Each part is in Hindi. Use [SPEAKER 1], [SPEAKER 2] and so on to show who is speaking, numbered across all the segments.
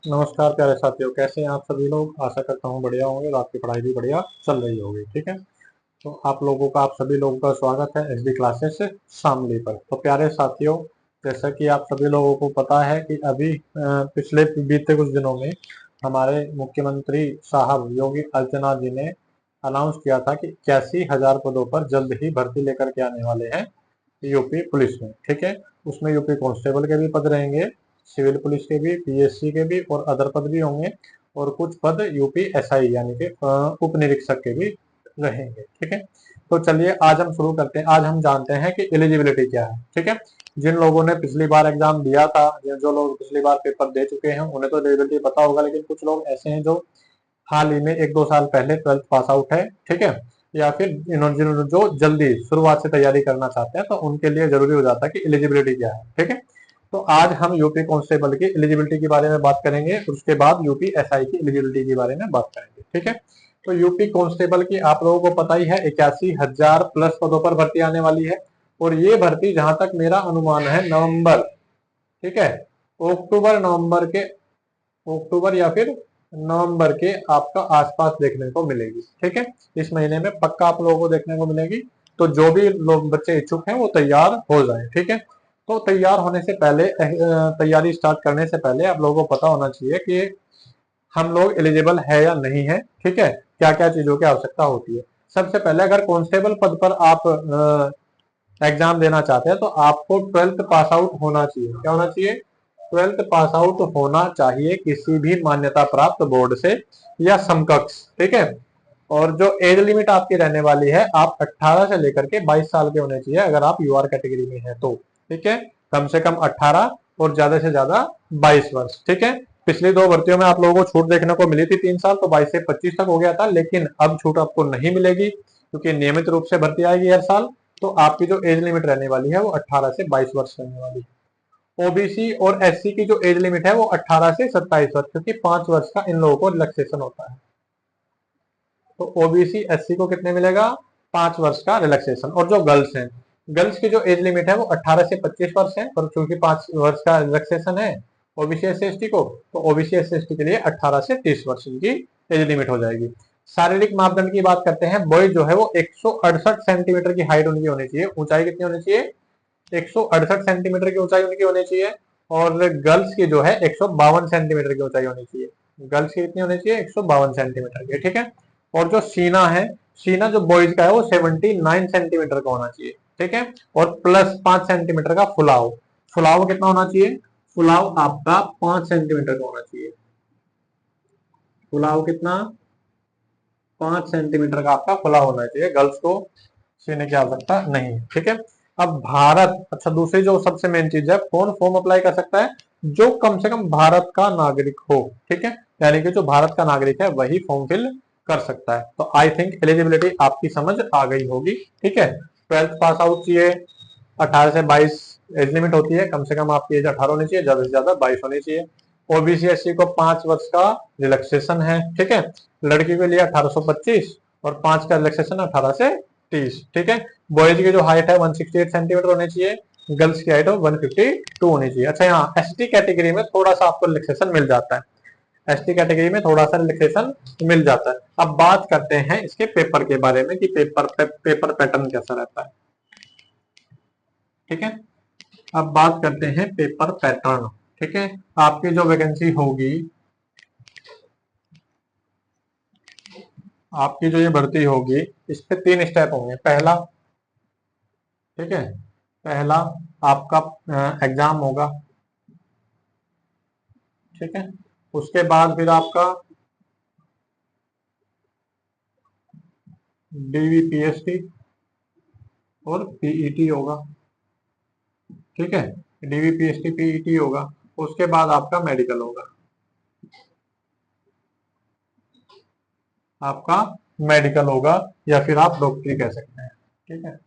[SPEAKER 1] नमस्कार प्यारे साथियों, कैसे हैं आप सभी लोग। आशा करता हूँ बढ़िया होंगे और आपकी पढ़ाई भी बढ़िया चल रही होगी। ठीक है, तो आप सभी लोगों का स्वागत है एसबी क्लासेस शामली पर। तो प्यारे साथियों, जैसा कि आप सभी लोगों को पता है कि अभी पिछले बीते कुछ दिनों में हमारे मुख्यमंत्री साहब योगी आदित्यनाथ जी ने अनाउंस किया था कि 81,000 पदों पर जल्द ही भर्ती लेकर के आने वाले हैं यूपी पुलिस में। ठीक है, उसमें यूपी कांस्टेबल के भी पद रहेंगे, सिविल पुलिस के भी, पीएससी के भी और अदर पद भी होंगे, और कुछ पद यूपी एसआई यानी कि उप निरीक्षक के भी रहेंगे। ठीक है, तो चलिए आज हम शुरू करते हैं। आज हम जानते हैं कि एलिजिबिलिटी क्या है। ठीक है, जिन लोगों ने पिछली बार एग्जाम दिया था या जो लोग पिछली बार पेपर दे चुके हैं उन्हें तो एलिजिबिलिटी पता होगा, लेकिन कुछ लोग ऐसे हैं जो हाल ही में 1-2 साल पहले 12th पास आउट है। ठीक है, या फिर जिन्होंने जो जल्दी शुरुआत से तैयारी करना चाहते हैं तो उनके लिए जरूरी हो जाता है कि एलिजिबिलिटी क्या है। ठीक है, तो आज हम यूपी कांस्टेबल की एलिजिबिलिटी के बारे में बात करेंगे, उसके बाद यूपी एसआई की एलिजिबिलिटी के बारे में बात करेंगे। ठीक है, तो यूपी कांस्टेबल की आप लोगों को पता ही है 81,000 प्लस पदों पर भर्ती आने वाली है, और ये भर्ती जहां तक मेरा अनुमान है नवंबर, ठीक है, अक्टूबर नवंबर के अक्टूबर या फिर नवंबर के आपका आसपास देखने को मिलेगी। ठीक है, इस महीने में पक्का आप लोगों को देखने को मिलेगी। तो जो भी लोग बच्चे इच्छुक हैं वो तैयार हो जाएं। ठीक है, तो तैयार होने से पहले तैयारी स्टार्ट करने से पहले आप लोगों को पता होना चाहिए कि हम लोग एलिजिबल है या नहीं है। ठीक है, क्या क्या चीजों की आवश्यकता होती है। सबसे पहले अगर कांस्टेबल पद पर आप एग्जाम देना चाहते हैं तो आपको 12th पास आउट होना चाहिए। क्या होना चाहिए? 12th पास आउट होना चाहिए किसी भी मान्यता प्राप्त बोर्ड से या समकक्ष। ठीक है, और जो एज लिमिट आपकी रहने वाली है, आप 18 से लेकर के 22 साल के होने चाहिए अगर आप यूआर कैटेगरी में है तो। ठीक है, कम से कम 18 और ज्यादा से ज्यादा 22 वर्ष। ठीक है, पिछली दो भर्तियों में आप लोगों को छूट देखने को मिली थी 3 साल, तो 22 से 25 तक हो गया था, लेकिन अब छूट आपको नहीं मिलेगी क्योंकि नियमित रूप से भर्ती आएगी हर साल। तो आपकी जो एज लिमिट रहने वाली है वो 18 से 22 वर्ष रहने वाली है। ओबीसी और एससी की जो एज लिमिट है वो 18 से 27 वर्ष, क्योंकि 5 वर्ष का इन लोगों को रिलैक्सेशन होता है। तो ओबीसी एससी को कितने मिलेगा? 5 वर्ष का रिलैक्सेशन। और जो गर्ल्स हैं, गर्ल्स की जो एज लिमिट है वो 18 से 25 वर्ष है, और चूंकि 5 वर्ष का रिलैक्सेशन है ओबीसी एस टी को, तो ओबीसी एस टी के लिए 18 से 30 वर्ष की एज लिमिट हो जाएगी। शारीरिक मापदंड की बात करते हैं, बॉय जो है वो 168 सेंटीमीटर की हाइट उनकी होनी चाहिए। ऊंचाई कितनी होनी चाहिए? 168 सेंटीमीटर की ऊंचाई उनकी होनी चाहिए। और गर्ल्स की जो है 152 सेंटीमीटर की ऊंचाई होनी चाहिए। गर्ल्स की कितनी होनी चाहिए? 152 सेंटीमीटर की। ठीक है, और जो सीना है, सीना जो बॉयज का है वो 79 सेंटीमीटर का होना चाहिए। ठीक है, और प्लस 5 सेंटीमीटर का फुलाव। फुलाव कितना होना चाहिए? फुलाव आपका 5 सेंटीमीटर का होना चाहिए। फुलाव कितना? 5 सेंटीमीटर का आपका फुलाव होना चाहिए। गर्ल्स को सीने की आवश्यकता नहीं है। ठीक है, अब भारत, अच्छा दूसरी जो सबसे मेन चीज है, कौन फॉर्म अप्लाई कर सकता है? जो कम से कम भारत का नागरिक हो। ठीक है, यानी कि जो भारत का नागरिक है वही फॉर्म फिल कर सकता है। तो आई थिंक एलिजिबिलिटी आपकी समझ आ गई होगी। ठीक है, 12th पास आउट चाहिए, 18 से 22 एज लिमिट होती है, कम से कम आपकी एज 18 होनी चाहिए, ज्यादा से ज्यादा 22 होनी चाहिए। ओबीसी एससी को 5 वर्ष का रिलैक्सेशन है। ठीक है, लड़की के लिए 1825 और 5 का रिलैक्सेशन 18 से 30। ठीक है, बॉयज की जो हाइट है 168 सेंटीमीटर होनी चाहिए, गर्ल्स की हाइट 152 होनी चाहिए। अच्छा, यहाँ एसटी कैटेगरी में थोड़ा सा आपको रिलैक्सेशन मिल जाता है। एसटी कैटेगरी में थोड़ा सा रिलैक्सेशन मिल जाता है। अब बात करते हैं इसके पेपर के बारे में कि पेपर पैटर्न कैसा रहता है। ठीक है, अब बात करते हैं पेपर पैटर्न। ठीक है, आपकी जो वैकेंसी होगी, आपकी जो ये भर्ती होगी, इस पे 3 स्टेप होंगे। पहला, ठीक है, पहला आपका एग्जाम होगा। ठीक है, उसके बाद फिर आपका डीवीपीएसटी और पीईटी होगा। ठीक है, डीवीपीएसटी पीईटी होगा। उसके बाद आपका मेडिकल होगा। आपका मेडिकल होगा, या फिर आप डॉक्टरी कह सकते हैं। ठीक है,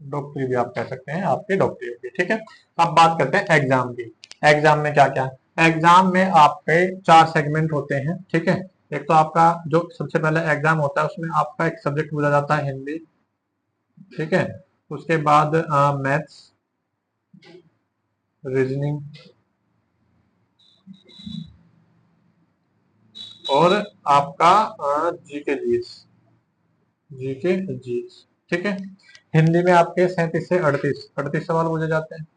[SPEAKER 1] डॉक्टरी भी आप कह सकते हैं, आपकी डॉक्टरी होगी। ठीक है, अब बात करते हैं एग्जाम की। एग्जाम में क्या क्या है? एग्जाम में आपके 4 सेगमेंट होते हैं। ठीक है, एक तो आपका जो सबसे पहले एग्जाम होता है उसमें आपका एक सब्जेक्ट बोला जाता है हिंदी। ठीक है, उसके बाद मैथ्स, रीजनिंग, और आपका जीके जीएस, जीके जीएस, ठीक है। हिंदी में आपके 37 से 38 38 सवाल पूछे जाते हैं।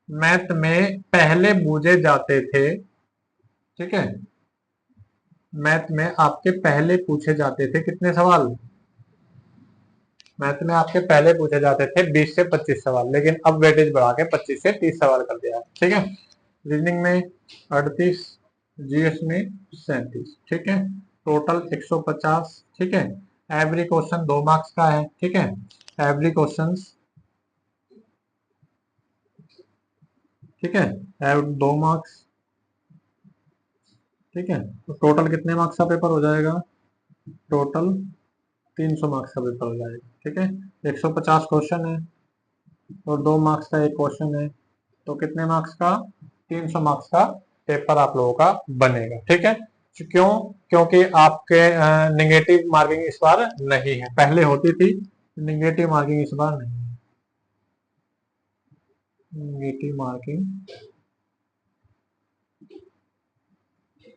[SPEAKER 1] मैथ में पहले पूछे जाते थे, ठीक है, मैथ में आपके पहले पूछे जाते थे कितने सवाल? मैथ में आपके पहले पूछे जाते थे 20 से 25 सवाल, लेकिन अब वेटेज बढ़ा के 25 से 30 सवाल कर दिया है, ठीक है। रीजनिंग में 38, जीएस में 37, ठीक है, टोटल 150, ठीक है। एवरी क्वेश्चन 2 मार्क्स का है, ठीक है। एवरी क्वेश्चन, ठीक है, 2 मार्क्स, ठीक है। तो टोटल कितने मार्क्स का पेपर हो जाएगा? टोटल 300 मार्क्स का पेपर हो जाएगा, ठीक है। 150 क्वेश्चन है और 2 मार्क्स का एक क्वेश्चन है, तो कितने मार्क्स का? 300 मार्क्स का पेपर आप लोगों का बनेगा, ठीक है। क्यों? क्योंकि आपके नेगेटिव मार्किंग इस बार नहीं है, पहले होती थी, नेगेटिव मार्किंग इस बार नहीं है। नेगेटिव मार्किंग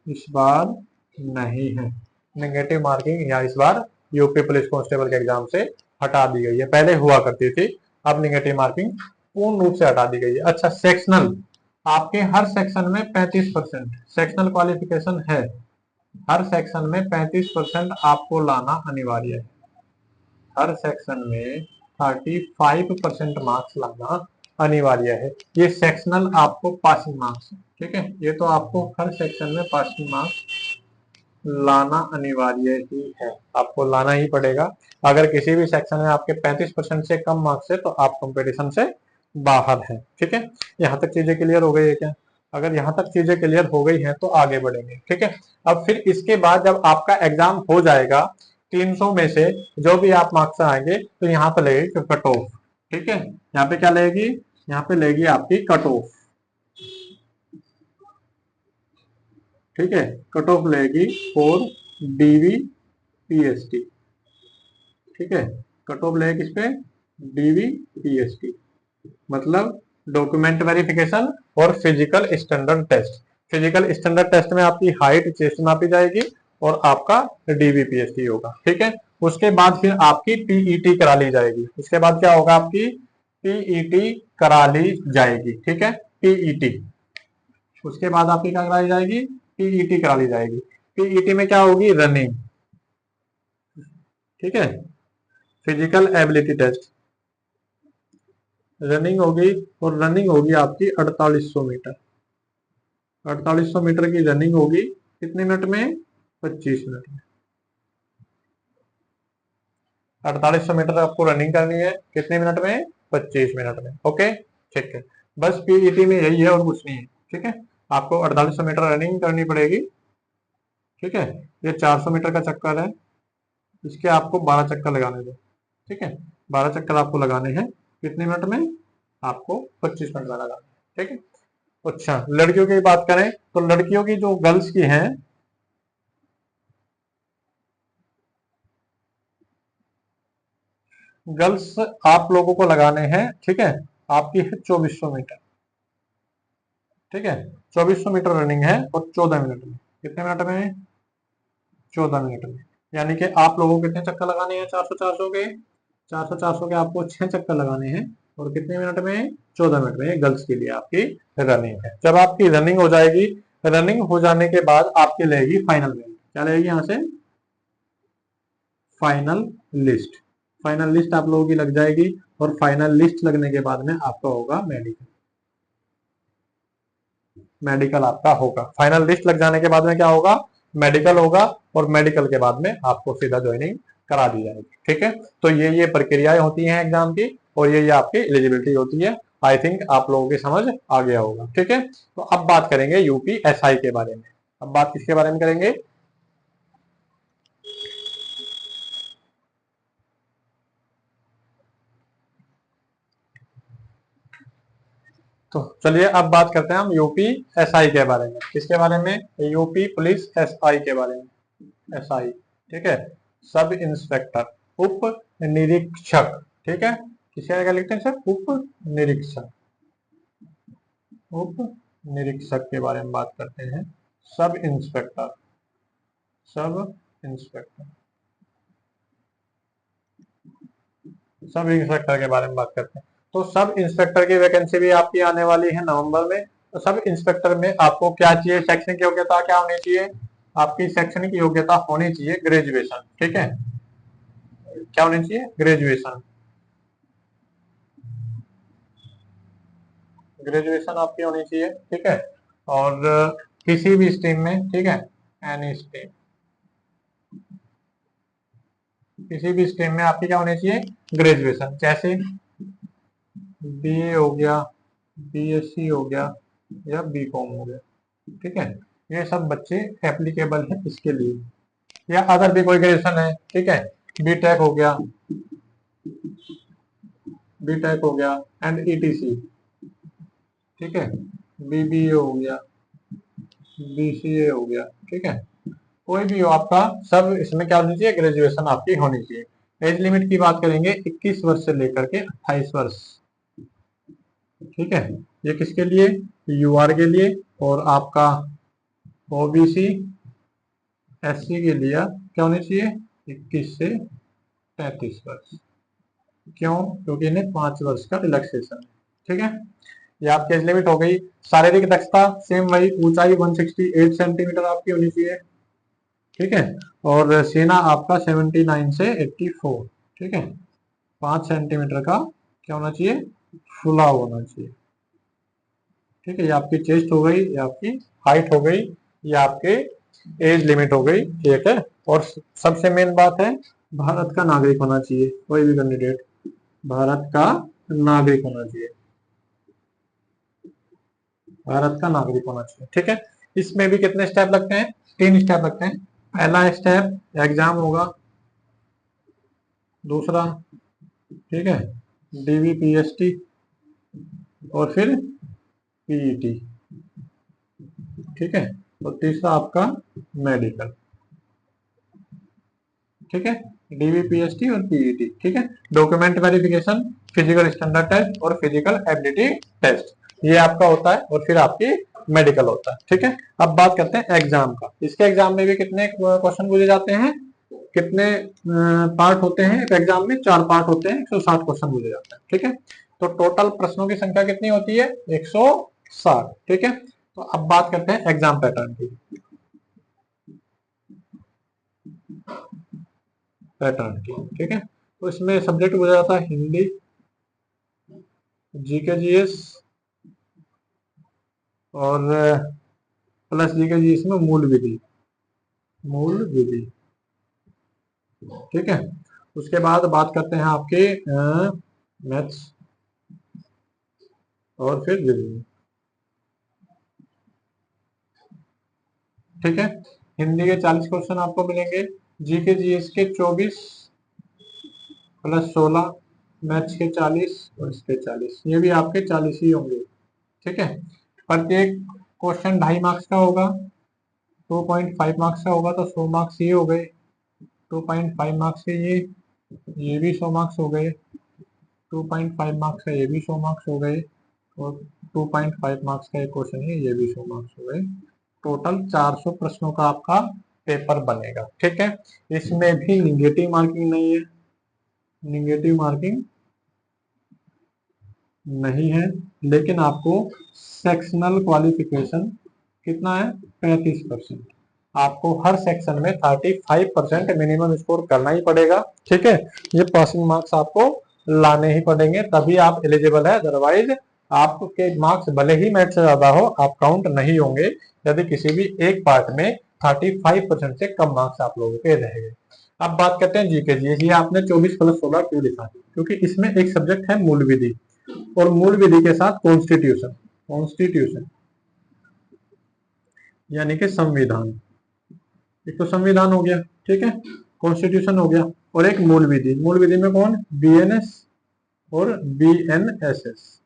[SPEAKER 1] इस बार नहीं है। नेगेटिव मार्किंग या इस बार यूपी पुलिस कांस्टेबल के एग्जाम से हटा दी गई है, पहले हुआ करती थी, अब नेगेटिव मार्किंग पूर्ण रूप से हटा दी गई है। अच्छा, सेक्शनल, आपके हर सेक्शन में 35% सेक्शनल क्वालिफिकेशन है, हर सेक्शन में 35% आपको लाना अनिवार्य है, हर सेक्शन में 35% मार्क्स लाना अनिवार्य है। ये सेक्शनल आपको पासिंग मार्क्स, ठीक है, ये तो आपको हर सेक्शन में पासिंग मार्क्स लाना अनिवार्य ही है, आपको लाना ही पड़ेगा। अगर किसी भी सेक्शन में आपके 35% से कम मार्क्स है तो आप कंपटीशन से बाहर हैं, ठीक है। यहाँ तक चीजें क्लियर हो गई है क्या? अगर यहाँ तक चीजें क्लियर हो गई हैं तो आगे बढ़ेंगे, ठीक है। अब फिर इसके बाद जब आपका एग्जाम हो जाएगा, 300 में से जो भी आप मार्क्स आएंगे तो यहाँ पे लगेगी कट ऑफ, ठीक है। यहाँ पे क्या लगेगी? यहाँ पे लगेगी आपकी कट ऑफ, ठीक है, कट ऑफ लगेगी फॉर डीवी पीएसटी, ठीक है। कट ऑफ लगेगी किस पे? डीवी पीएसटी, मतलब डॉक्यूमेंट वेरिफिकेशन और physical standard test. Physical standard test में आपकी हाइट, चेस्ट नापी जाएगी और आपका डीबीपीएसटी होगा, ठीक है। उसके बाद फिर आपकी टीईटी करा ली जाएगी, उसके बाद क्या होगा? आपकी टीईटी करा ली जाएगी, ठीक है, टीईटी। उसके बाद आपकी क्या कराई जाएगी? टीईटी करा ली जाएगी। टीईटी में क्या होगी? रनिंग, ठीक है, फिजिकल एबिलिटी टेस्ट, रनिंग होगी, और रनिंग होगी आपकी 4800 मीटर, 4800 मीटर की रनिंग होगी, कितने मिनट में? 25 मिनट में। 4800 मीटर आपको रनिंग करनी है, कितने मिनट में? 25 मिनट में, ओके, ठीक है। बस पीईटी में यही है और कुछ नहीं है, ठीक है। आपको 4800 मीटर रनिंग करनी पड़ेगी, ठीक है। ये 400 मीटर का चक्कर है, इसके आपको 12 चक्कर लगाने दो, ठीक है। 12 चक्कर आपको लगाने हैं, कितने मिनट में? आपको 25 मिनट में लगाना है, ठीक है। अच्छा, लड़कियों की बात करें तो लड़कियों की जो गर्ल्स की हैं, गर्ल्स आप लोगों को लगाने हैं, ठीक है, आपकी है 2400 मीटर, ठीक है। 2400 मीटर रनिंग है और 14 मिनट में, कितने मिनट में? 14 मिनट में। यानी कि आप लोगों को कितने चक्कर लगाने हैं? 400 400 के, 400 400 के आपको 6 चक्कर लगाने हैं, और कितने मिनट में? 14 मिनट में। गर्ल्स के लिए आपकी रनिंग है। जब आपकी रनिंग हो जाएगी, रनिंग हो जाने के बाद आपकी लगेगी फाइनल बेल्ट। क्या लगेगी यहाँ से? Final list. फाइनल लिस्ट आप लोगों की लग जाएगी, और फाइनल लिस्ट लगने के बाद में आपका होगा मेडिकल। मेडिकल आपका होगा, फाइनल लिस्ट लग जाने के बाद में क्या होगा? मेडिकल होगा, और मेडिकल के बाद में आपको सीधा ज्वाइनिंग करा दी जाएगी, ठीक है। तो ये प्रक्रियाएं होती हैं एग्जाम की, और ये आपकी एलिजिबिलिटी होती है। आई थिंक आप लोगों की समझ आ गया होगा, ठीक है। तो अब बात करेंगे यूपीएसआई के बारे में। अब बात किसके बारे में करेंगे? तो चलिए अब बात करते हैं हम यूपी एसआई के बारे में। किसके बारे में? यूपी पुलिस एसआई के बारे में। एसआई, ठीक है, सब इंस्पेक्टर, उप निरीक्षक, ठीक है। किसके क्या लिखते हैं सर? उप निरीक्षक, उप निरीक्षक के बारे में बात करते हैं। Sub inspector, sub inspector, sub inspector के बारे में बात करते हैं। तो सब इंस्पेक्टर की वैकेंसी भी आपकी आने वाली है नवंबर में। तो सब इंस्पेक्टर में आपको क्या चाहिए, शैक्षणिक योग्यता क्या होनी चाहिए, आपकी शैक्षणिक योग्यता होनी चाहिए ग्रेजुएशन। ठीक है, क्या होनी चाहिए, ग्रेजुएशन। ग्रेजुएशन आपकी होनी चाहिए। ठीक है, और किसी भी स्ट्रीम में, ठीक है, एनी स्ट्रीम, किसी भी स्ट्रीम में आपकी क्या होनी चाहिए, ग्रेजुएशन। जैसे बीए हो गया, बीएससी हो गया, या बीकॉम हो गया। ठीक है, ये सब बच्चे एप्लीकेबल है इसके लिए, या अदर भी कोई ग्रेजुएशन है। ठीक है, बीटेक हो गया, बीटेक हो गया एंड ईटीसी। ठीक है, बीबीए हो गया, बीसीए हो गया। ठीक है, कोई भी हो आपका, सब इसमें क्या होनी चाहिए, ग्रेजुएशन आपकी होनी चाहिए। एज लिमिट की बात करेंगे 21 वर्ष से लेकर के 28 वर्ष। ठीक है, ये किसके लिए, यूआर के लिए, और आपका ओबीसी एससी के लिए क्या होनी चाहिए, 21 से 33 वर्ष। क्यों, क्योंकि इन्हें 5 वर्ष का रिलैक्सेशन है। ठीक है, ये आपकी एज लिमिट हो गई। शारीरिक दक्षता सेम वही, ऊंचाई 168 सेंटीमीटर आपकी होनी चाहिए। ठीक है, और सीना आपका 79 से 84। ठीक है, 5 सेंटीमीटर का क्या होना चाहिए, फुला होना चाहिए। ठीक है, ये आपकी चेस्ट हो गई, ये आपकी हाइट हो गई, ये आपके एज लिमिट हो गई। ठीक है, और सबसे मेन बात है, भारत का नागरिक होना चाहिए। कोई भी कैंडिडेट भारत का नागरिक होना चाहिए, भारत का नागरिक होना चाहिए। ठीक है, इसमें भी कितने स्टेप लगते हैं, 3 स्टेप लगते हैं। पहला स्टेप एग्जाम होगा, दूसरा, ठीक है, डीवीपीएसटी, और फिर पीईटी। ठीक है, और तीसरा आपका मेडिकल। ठीक है, डीवीपीएसटी और पीईटी। ठीक है, document verification, physical standard test और फिजिकल एबिलिटी टेस्ट, ये आपका होता है, और फिर आपकी मेडिकल होता है। ठीक है, अब बात करते हैं एग्जाम का। इसके एग्जाम में भी कितने क्वेश्चन पूछे जाते हैं, कितने पार्ट होते हैं एग्जाम में, 4 पार्ट होते हैं, 160 क्वेश्चन पूछे जाते हैं। ठीक है, तो टोटल प्रश्नों की संख्या कितनी होती है, 160। ठीक है, तो अब बात करते हैं एग्जाम पैटर्न की। ठीक है, तो इसमें सब्जेक्ट पूछा जाता है हिंदी, जीके जीएस, और प्लस जीके जीएस में मूल विधि, मूल विधि। ठीक है, उसके बाद बात करते हैं आपके मैथ्स और फिर रीजनिंग। ठीक है, हिंदी के 40 क्वेश्चन आपको मिलेंगे, जीके जीएस के 24 प्लस 16, मैथ्स के 40 और इसके 40, ये भी आपके 40 ही होंगे। ठीक है, प्रत्येक क्वेश्चन 2.5 मार्क्स का होगा, 2.5 मार्क्स का होगा, तो 100 मार्क्स ये हो गए, 2.5 मार्क्स के ये भी 100 मार्क्स हो गए, 2.5 मार्क्स का ये भी 100 मार्क्स हो गए, और 2.5 मार्क्स का एक क्वेश्चन है, ये भी 100 मार्क्स हो गए। टोटल 400 प्रश्नों का आपका पेपर बनेगा। ठीक है, इसमें भी निगेटिव मार्किंग नहीं है, निगेटिव मार्किंग नहीं है, लेकिन आपको सेक्शनल क्वालिफिकेशन कितना है, 35%। आपको हर सेक्शन में 35% मिनिमम स्कोर करना ही पड़ेगा। ठीक है, ये पासिंग मार्क्स आपको लाने ही पड़ेंगे, तभी आप एलिजिबल है, अदरवाइज आपके मार्क्स भले ही मैथ से ज्यादा हो, आप काउंट नहीं होंगे यदि किसी भी एक पार्ट में 35% से कम मार्क्स आप लोगों के रहेंगे। अब बात करते हैं जीके जी। ये आपने 24 प्लस 16 क्यों लिखा, क्योंकि इसमें एक सब्जेक्ट है मूल विधि, और मूल विधि के साथ कॉन्स्टिट्यूशन, कॉन्स्टिट्यूशन यानी कि संविधान। एक तो संविधान हो गया, ठीक है, कॉन्स्टिट्यूशन हो गया, और एक मूल विधि। मूल विधि में कौन, बीएनएस और बीएनएसएस।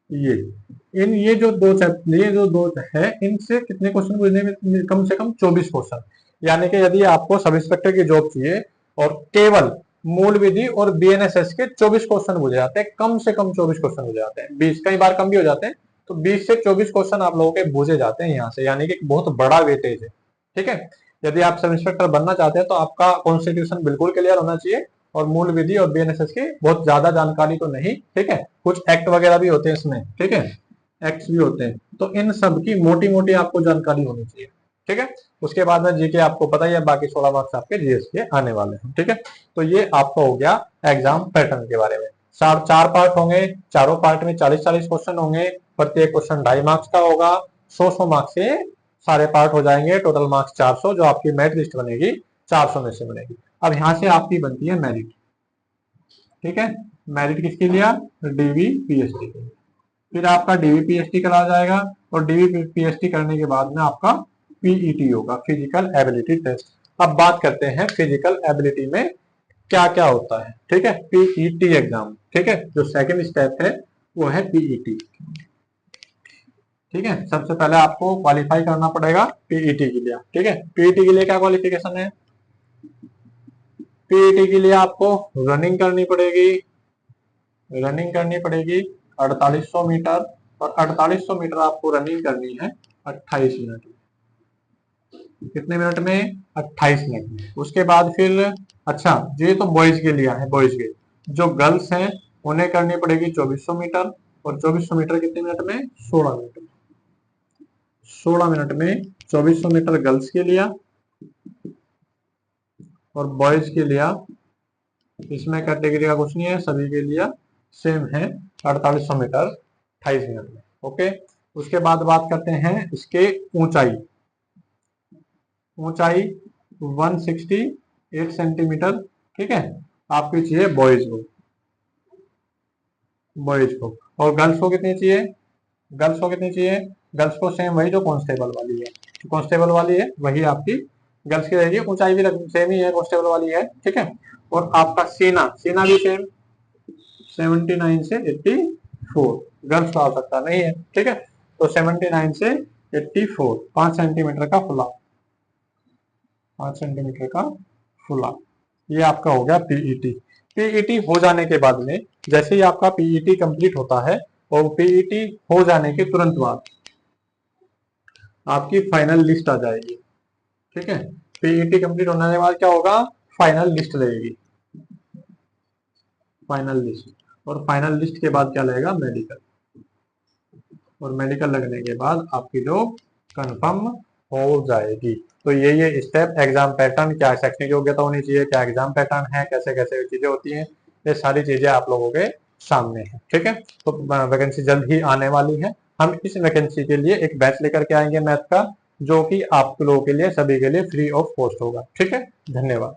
[SPEAKER 1] ये जो दो है, इनसे कितने क्वेश्चन पूछने में, कम से कम 24 क्वेश्चन। यानी कि यदि आपको सब इंस्पेक्टर की जॉब चाहिए और केवल मूल विधि और बीएनएसएस के 24 क्वेश्चन पूछे जाते हैं, कम से कम 24 क्वेश्चन हो जाते हैं, 20 कई बार कम भी हो जाते हैं, तो 20 से 24 क्वेश्चन आप लोगों के पूछे जाते हैं यहाँ से, यानी कि बहुत बड़ा वेटेज है। ठीक है, यदि आप सब इंस्पेक्टर बनना चाहते हैं तो आपका कॉन्स्टिट्यूशन बिल्कुल क्लियर होना चाहिए, और मूल विधि और बीएनएसएस की बहुत ज्यादा जानकारी तो नहीं। ठीक है, कुछ एक्ट वगैरह भी होते हैं इसमें, ठीक है, एक्ट्स भी होते हैं, तो इन सब की मोटी मोटी आपको जानकारी होनी चाहिए। ठीक है, उसके बाद में जीके आपको पता ही है, बाकी 16 मार्क्स आपके जीएस के आने वाले हैं। ठीक है, तो ये आपका हो गया एग्जाम पैटर्न के बारे में। 4 पार्ट होंगे, चारों पार्ट में 40-40 क्वेश्चन होंगे, प्रत्येक क्वेश्चन 2.5 मार्क्स का होगा, 100 मार्क्स से सारे पार्ट हो जाएंगे, टोटल मार्क्स 400, जो आपकी मेरिट लिस्ट बनेगी 400 में से बनेगी। अब यहाँ से आपकी बनती है मेरिट। ठीक है, मेरिट किसके लिए? डीवी पीएचडी के लिए। फिर आपका डीवी पीएचडी करा जाएगा, और डीवी पीएचडी करने के बाद में आपका पीईटी होगा, फिजिकल एबिलिटी टेस्ट। अब बात करते हैं फिजिकल एबिलिटी में क्या क्या होता है। ठीक है, पीईटी एग्जाम। ठीक है, जो सेकंड स्टेप है वो है पीईटी। ठीक है, सबसे पहले आपको क्वालिफाई करना पड़ेगा पीईटी के लिए। ठीक है, पीईटी के लिए क्या क्वालिफिकेशन है? पीईटी के लिए आपको रनिंग करनी पड़ेगी, 4800 मीटर, और 4800 मीटर आपको रनिंग करनी है 28 मिनट में। कितने मिनट में? 28 मिनट में। उसके बाद फिर, अच्छा ये तो बॉयज के लिए है, बॉयज के। जो गर्ल्स हैं उन्हें करनी पड़ेगी 2400 मीटर, और 2400 मीटर कितने मिनट में? 16 मिनट में। 16 मिनट में 2400 मीटर गर्ल्स के लिए, और बॉयज के लिए इसमें कैटेगरी का कुछ नहीं है, सभी के लिए सेम है, 4800 मीटर 28 मिनट में। ओके, उसके बाद बात करते हैं इसके ऊंचाई। ऊंचाई 168 सेंटीमीटर। ठीक है, आपकी चाहिए बॉयज को, और गर्ल्स को कितनी चाहिए? गर्ल्स को सेम वही जो कांस्टेबल वाली है, कांस्टेबल वाली है वही आपकी गर्ल्स की रहेगी। ऊंचाई भी सेम ही है, कांस्टेबल वाली है। ठीक है, और आपका सीना भी सेम, 79 से 84। गर्ल्स का आवश्यकता नहीं है। ठीक है, तो 79 से 84, 5 सेंटीमीटर का फुला, 5 सेंटीमीटर का फुला। ये आपका हो गया पीईटी। पीईटी हो जाने के बाद में, जैसे ही आपका पीईटी कंप्लीट होता है, और पीईटी हो जाने के तुरंत बाद आपकी फाइनल लिस्ट आ जाएगी। ठीक है, पीईटी कंप्लीट होने के बाद क्या होगा? फाइनल लिस्ट लगेगी, फाइनल लिस्ट। और फाइनल लिस्ट के बाद क्या लगेगा? मेडिकल। और मेडिकल लगने के बाद आपकी जॉब कंफर्म हो जाएगी। तो ये स्टेप, एग्जाम पैटर्न, क्या शैक्षणिक योग्यता होनी चाहिए, क्या एग्जाम पैटर्न है, कैसे कैसे चीजें होती हैं, ये सारी चीजें आप लोगों के सामने है। ठीक है, तो वैकेंसी जल्द ही आने वाली है। हम इस वैकेंसी के लिए एक बैच लेकर के आएंगे मैथ का, जो कि आप लोगों के लिए, सभी के लिए फ्री ऑफ कॉस्ट होगा। ठीक है, धन्यवाद।